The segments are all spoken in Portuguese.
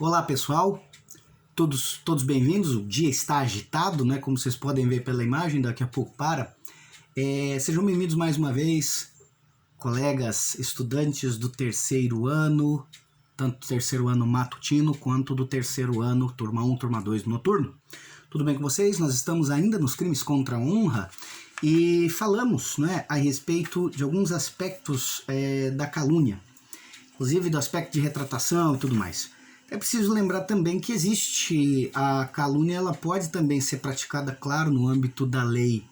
Olá pessoal, todos bem-vindos. O dia está agitado, né? Como vocês podem ver pela imagem, daqui a pouco para. Sejam bem-vindos mais uma vez, colegas estudantes do terceiro ano, tanto do terceiro ano matutino quanto do terceiro ano, turma 1, turma 2 noturno. Tudo bem com vocês? Nós estamos ainda nos crimes contra a honra e falamos, né, a respeito de alguns aspectos da calúnia, inclusive do aspecto de retratação e tudo mais. É preciso lembrar também que existe a calúnia, ela pode também ser praticada, claro, no âmbito da lei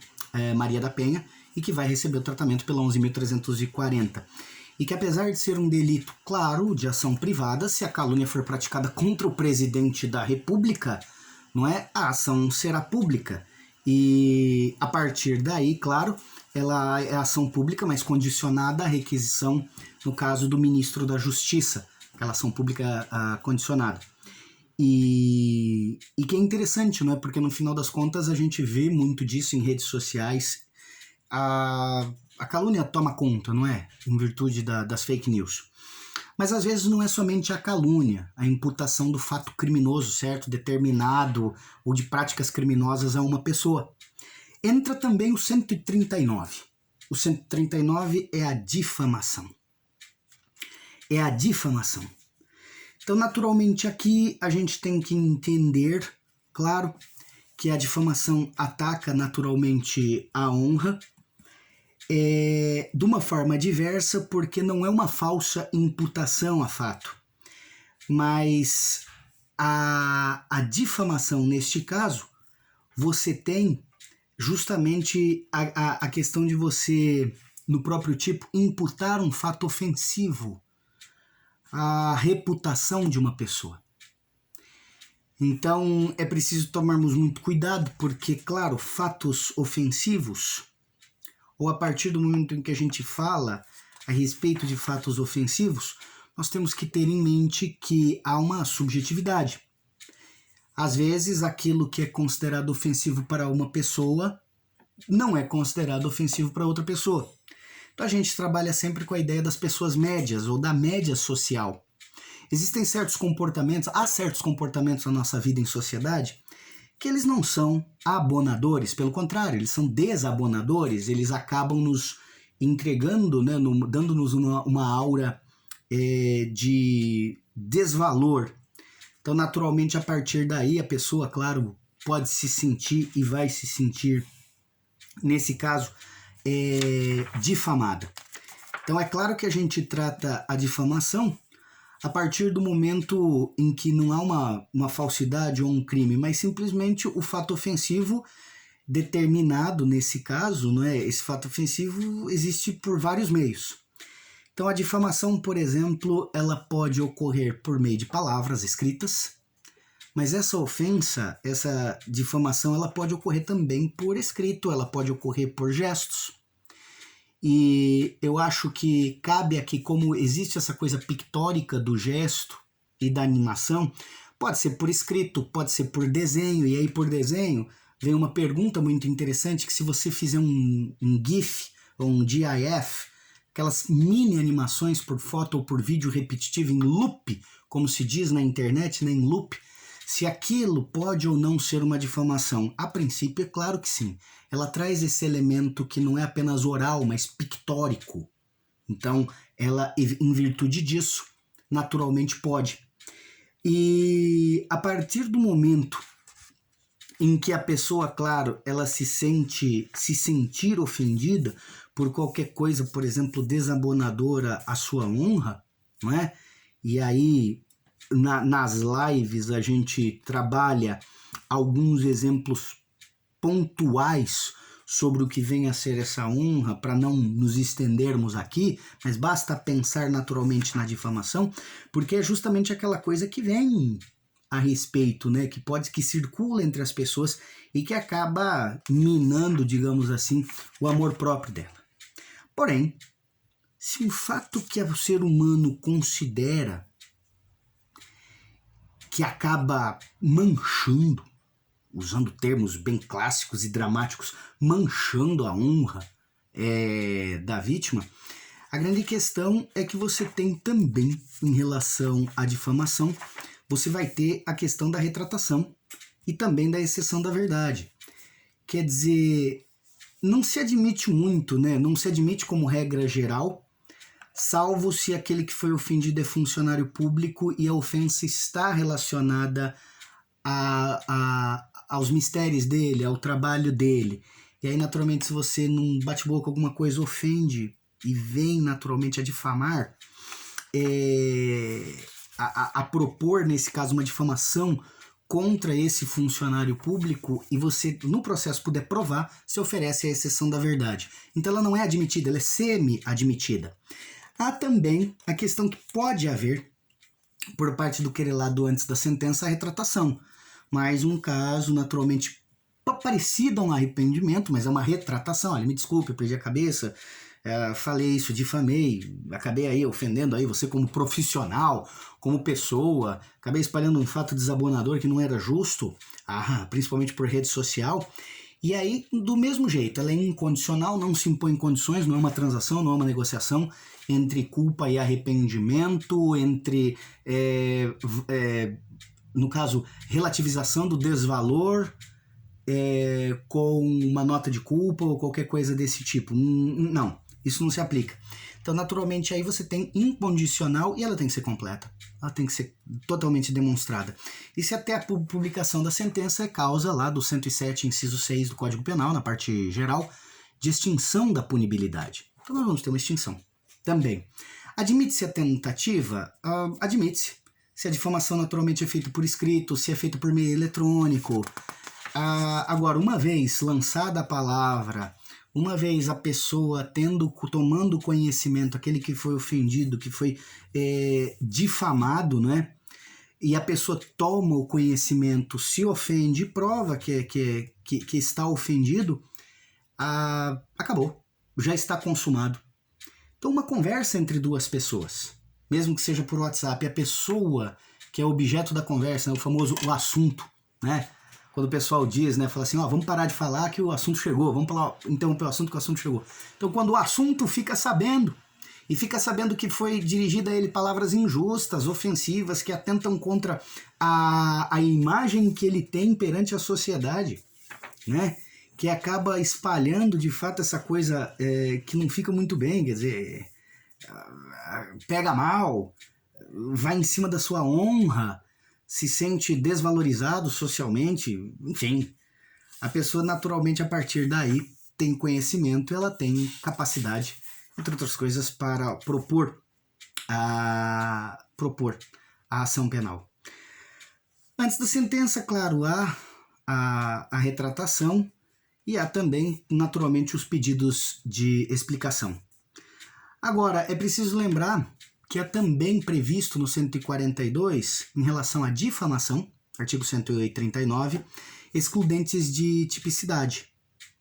Maria da Penha, e que vai receber o tratamento pela 11.340. E que apesar de ser um delito, claro, de ação privada, se a calúnia for praticada contra o presidente da República, não é? A ação será pública. E a partir daí, claro, ela é ação pública, mas condicionada à requisição, no caso do ministro da Justiça, aquela ação pública condicionada. E que é interessante, não é? Porque no final das contas a gente vê muito disso em redes sociais. A calúnia toma conta, não é? Em virtude das fake news. Mas às vezes não é somente a calúnia, a imputação do fato criminoso, certo? Determinado, ou de práticas criminosas a uma pessoa. Entra também o 139. O 139 é a difamação. É a difamação. Então, naturalmente, aqui a gente tem que entender, claro, que a difamação ataca naturalmente a honra de uma forma diversa, porque não é uma falsa imputação a fato. Mas a difamação, neste caso, você tem justamente a questão de você, no próprio tipo, imputar um fato ofensivo à reputação de uma pessoa. Então é preciso tomarmos muito cuidado, porque, claro, fatos ofensivos, ou a partir do momento em que a gente fala a respeito de fatos ofensivos, nós temos que ter em mente que há uma subjetividade. Às vezes, aquilo que é considerado ofensivo para uma pessoa não é considerado ofensivo para outra pessoa. Então a gente trabalha sempre com a ideia das pessoas médias ou da média social. Existem certos comportamentos, há certos comportamentos na nossa vida em sociedade que eles não são abonadores, pelo contrário, eles são desabonadores, eles acabam nos entregando, né, dando-nos uma aura de desvalor. Então, naturalmente, a partir daí, a pessoa, claro, pode se sentir e vai se sentir, nesse caso, difamada. Então, é claro que a gente trata a difamação a partir do momento em que não há uma falsidade ou um crime, mas simplesmente o fato ofensivo determinado nesse caso, não é? Esse fato ofensivo existe por vários meios. Então a difamação, por exemplo, ela pode ocorrer por meio de palavras escritas, mas essa ofensa, essa difamação, ela pode ocorrer também por escrito, ela pode ocorrer por gestos. E eu acho que cabe aqui, como existe essa coisa pictórica do gesto e da animação, pode ser por escrito, pode ser por desenho, e aí por desenho vem uma pergunta muito interessante, que se você fizer um GIF ou um GIF, aquelas mini animações por foto ou por vídeo repetitivo em loop, como se diz na internet, né, em loop, se aquilo pode ou não ser uma difamação. A princípio, é claro que sim. Ela traz esse elemento que não é apenas oral, mas pictórico. Então, ela, em virtude disso, naturalmente pode. E a partir do momento em que a pessoa, claro, ela se sentir ofendida por qualquer coisa, por exemplo, desabonadora à sua honra, não é? E aí, nas lives a gente trabalha alguns exemplos pontuais sobre o que vem a ser essa honra, para não nos estendermos aqui, mas basta pensar naturalmente na difamação, porque é justamente aquela coisa que vem a respeito, né, que circula entre as pessoas e que acaba minando, digamos assim, o amor próprio dela. Porém, se o fato que o ser humano considera que acaba manchando, usando termos bem clássicos e dramáticos, manchando a honra da vítima, a grande questão é que você tem também, em relação à difamação, você vai ter a questão da retratação e também da exceção da verdade. Quer dizer, não se admite muito, né? Não se admite como regra geral, salvo se aquele que foi ofendido é funcionário público e a ofensa está relacionada aos mistérios dele, ao trabalho dele. E aí, naturalmente, se você num bate-boca alguma coisa ofende e vem naturalmente a difamar, a propor, nesse caso, uma difamação contra esse funcionário público e você, no processo, puder provar, se oferece a exceção da verdade. Então ela não é admitida, ela é semi-admitida. Há também a questão que pode haver, por parte do querelado antes da sentença, a retratação. Mais um caso, naturalmente, parecido a um arrependimento, mas é uma retratação. Olha, me desculpe, eu perdi a cabeça, falei isso, difamei, acabei aí ofendendo aí você como profissional, como pessoa, acabei espalhando um fato desabonador que não era justo, principalmente por rede social. E aí, do mesmo jeito, ela é incondicional, não se impõe condições, não é uma transação, não é uma negociação entre culpa e arrependimento, entre, no caso, relativização do desvalor com uma nota de culpa ou qualquer coisa desse tipo. Não, isso não se aplica. Então, naturalmente, aí você tem incondicional e ela tem que ser completa. Ela tem que ser totalmente demonstrada. E se até a publicação da sentença é causa lá do 107, inciso 6 do Código Penal, na parte geral, de extinção da punibilidade. Então nós vamos ter uma extinção também. Admite-se a tentativa? Admite-se. Se a difamação naturalmente é feita por escrito, se é feita por meio eletrônico. Agora, uma vez lançada a palavra, uma vez a pessoa tomando conhecimento, aquele que foi ofendido, que foi difamado, né? E a pessoa toma o conhecimento, se ofende, prova que está ofendido, acabou, já está consumado. Então, uma conversa entre duas pessoas, mesmo que seja por WhatsApp, a pessoa que é objeto da conversa, né, o famoso o assunto, né? Quando o pessoal diz, né, fala assim, vamos parar de falar que o assunto chegou, vamos interromper o assunto que o assunto chegou. Então, quando o assunto fica sabendo, e fica sabendo que foi dirigida a ele palavras injustas, ofensivas, que atentam contra a imagem que ele tem perante a sociedade, né? Que acaba espalhando, de fato, essa coisa que não fica muito bem, quer dizer, pega mal, vai em cima da sua honra, se sente desvalorizado socialmente, enfim. A pessoa, naturalmente, a partir daí, tem conhecimento, ela tem capacidade, entre outras coisas, para propor a ação penal. Antes da sentença, claro, há a retratação e há também, naturalmente, os pedidos de explicação. Agora, é preciso lembrar que é também previsto no 142, em relação à difamação, artigo 139, excludentes de tipicidade.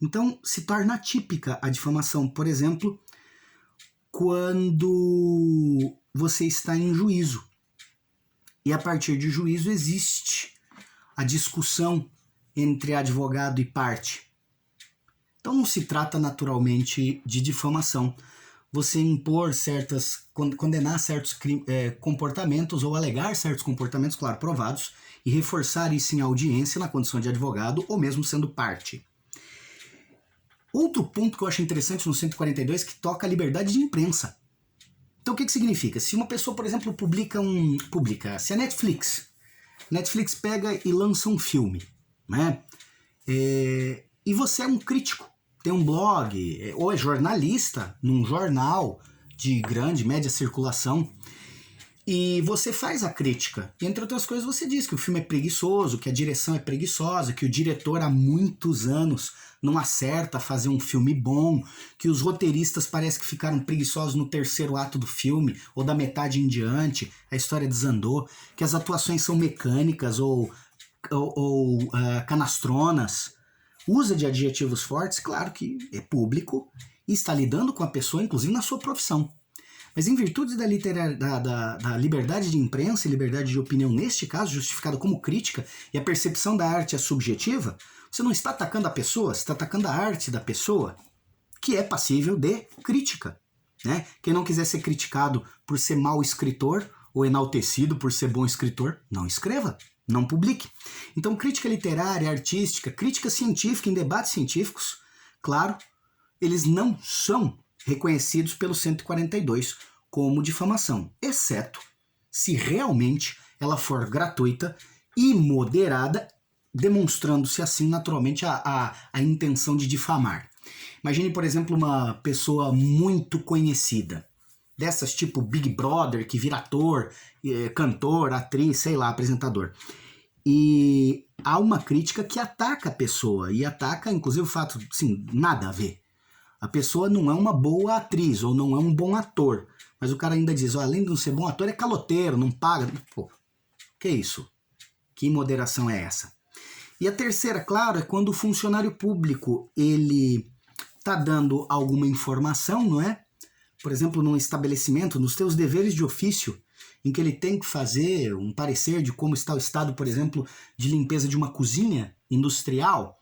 Então, se torna atípica a difamação, por exemplo, quando você está em juízo. E a partir de juízo existe a discussão entre advogado e parte. Então não se trata naturalmente de difamação. Você impor condenar certos comportamentos ou alegar certos comportamentos, claro, provados, e reforçar isso em audiência na condição de advogado ou mesmo sendo parte. Outro ponto que eu acho interessante no 142 que toca a liberdade de imprensa. Então o que significa? Se uma pessoa, por exemplo, se a Netflix pega e lança um filme, né? E você é um crítico, tem um blog, ou é jornalista num jornal de grande, média circulação, e você faz a crítica. E, entre outras coisas, você diz que o filme é preguiçoso, que a direção é preguiçosa, que o diretor há muitos anos não acerta a fazer um filme bom, que os roteiristas parece que ficaram preguiçosos no terceiro ato do filme, ou da metade em diante, a história desandou, que as atuações são mecânicas ou canastronas. Usa de adjetivos fortes, claro que é público e está lidando com a pessoa, inclusive na sua profissão. Mas em virtude da liberdade de imprensa e liberdade de opinião, neste caso, justificada como crítica, e a percepção da arte é subjetiva, você não está atacando a pessoa, você está atacando a arte da pessoa, que é passível de crítica. Né? Quem não quiser ser criticado por ser mau escritor ou enaltecido por ser bom escritor, não escreva, não publique. Então, crítica literária, artística, crítica científica em debates científicos, claro, eles não são reconhecidos pelo 142 como difamação, exceto se realmente ela for gratuita e moderada, demonstrando-se assim naturalmente a intenção de difamar. Imagine, por exemplo, uma pessoa muito conhecida, dessas tipo Big Brother, que vira ator, cantor, atriz, sei lá, apresentador. E há uma crítica que ataca a pessoa, e ataca inclusive o fato, sim, nada a ver. A pessoa não é uma boa atriz, ou não é um bom ator, mas o cara ainda diz, além de não ser bom ator, é caloteiro, não paga. Pô, que isso? Que moderação é essa? E a terceira, claro, é quando o funcionário público, ele está dando alguma informação, não é? Por exemplo, num estabelecimento, nos seus deveres de ofício, em que ele tem que fazer um parecer de como está o estado, por exemplo, de limpeza de uma cozinha industrial,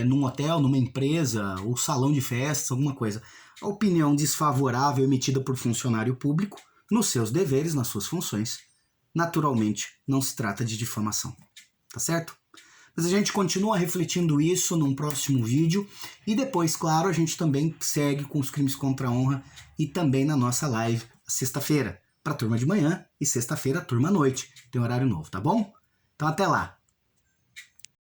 num hotel, numa empresa, ou salão de festas, alguma coisa. A opinião desfavorável emitida por funcionário público, nos seus deveres, nas suas funções, naturalmente não se trata de difamação. Tá certo? Mas a gente continua refletindo isso num próximo vídeo e depois, claro, a gente também segue com os crimes contra a honra e também na nossa live sexta-feira, para turma de manhã e sexta-feira turma à noite. Tem horário novo, tá bom? Então até lá!